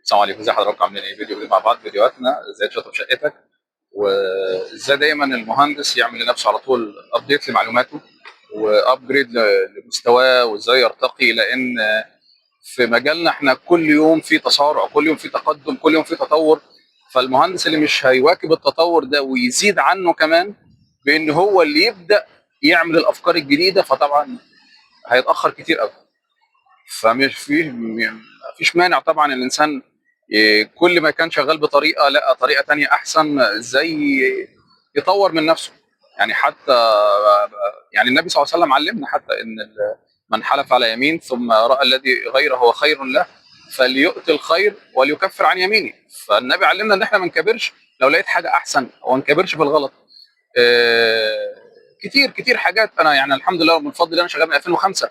السلام عليكم، ازي حضراتكم؟ عاملين ايه؟ فيديو جديد مع بعض. فيديوهاتنا ازاي تشطب شقتك، وازاي دايما المهندس يعمل لنفسه على طول ابديت لمعلوماته وابجريد لمستواه، وازاي يرتقي. لان في مجالنا احنا كل يوم في تسارع، كل يوم في تقدم، كل يوم في تطور. فالمهندس اللي مش هيواكب التطور ده ويزيد عنه كمان بان هو اللي يبدا يعمل الافكار الجديده، فطبعا هيتاخر كتير قوي. فمش فيه مفيش مانع طبعا الانسان كل ما كان شغال بطريقه لقى طريقه تانية احسن، ازاي يطور من نفسه. يعني حتى يعني النبي صلى الله عليه وسلم علمنا حتى ان من حلف على يمين ثم راى الذي غيره هو خير له فليؤتي الخير وليكفر عن يمينه. فالنبي علمنا ان احنا ما نكبرش لو لقيت حاجه احسن، وما نكبرش في الغلط. كتير كتير حاجات. انا يعني الحمد لله من فضل الله انا شغال من 2005،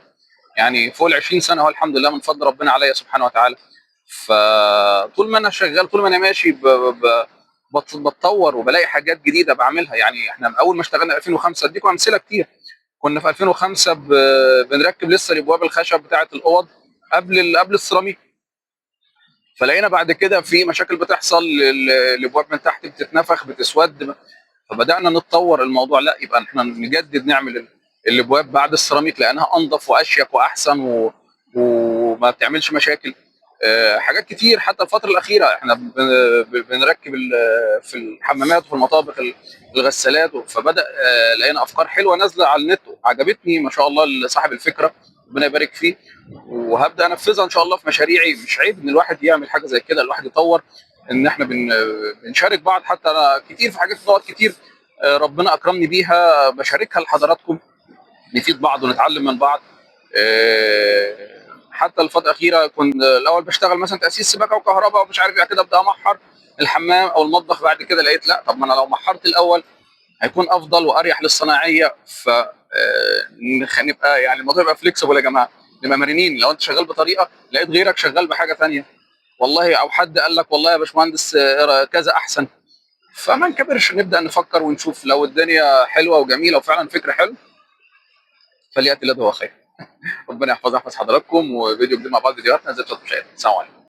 يعني فوق ال 20 سنه اهو، الحمد لله من فضل ربنا عليا سبحانه وتعالى. فطول ما انا شغال، طول ما انا ماشي بتطور وبلاقي حاجات جديده بعملها. يعني احنا اول ما اشتغلنا 2005 اديكم امثله كتير. كنا في 2005 بنركب لسه الابواب الخشب بتاعه الاوض قبل السيراميك. فلقينا بعد كده في مشاكل بتحصل، الابواب من تحت بتتنفخ بتسود. فبدانا نتطور الموضوع، لا يبقى احنا نجدد، نعمل الابواب بعد السيراميك لانها انظف واشيك واحسن وما بتعملش مشاكل. حاجات كتير. حتى الفتره الاخيره احنا بنركب في الحمامات وفي المطابخ الغسالات. فبدا لقينا افكار حلوه نازله على النت عجبتني ما شاء الله لصاحب الفكره، ربنا يبارك فيه. وهبدا انفذها ان شاء الله في مشاريعي. مش عيب ان الواحد يعمل حاجه زي كده، الواحد يطور، ان احنا بنشارك بعض. حتى انا كتير في حاجات، نقط كتير ربنا اكرمني بيها بشاركها لحضراتكم، نفيد بعض ونتعلم من بعض. حتى الفتره الاخيره كنت الاول بشتغل مثلا تاسيس سباكه وكهرباء ومش عارف ايه كده، ابدا امحر الحمام او المطبخ. بعد كده لقيت لا، طب ما انا لو محرت الاول هيكون افضل واريح للصناعيه. ف نبقى يعني الموضوع يبقى فليكسبل يا جماعه، نبقى مرنين. لو انت شغال بطريقه لقيت غيرك شغال بحاجه ثانيه، والله او حد قال لك والله يا باشمهندس كذا احسن، فما نكبرش، نبدا نفكر ونشوف. لو الدنيا حلوه وجميله وفعلا فكره حلو فلياتي الذي هو خير. ربنا يحفظ حضراتكم، وفيديو جديد مع بعض، فيديوهاتنا زي ما انتم شايفين. السلام عليكم.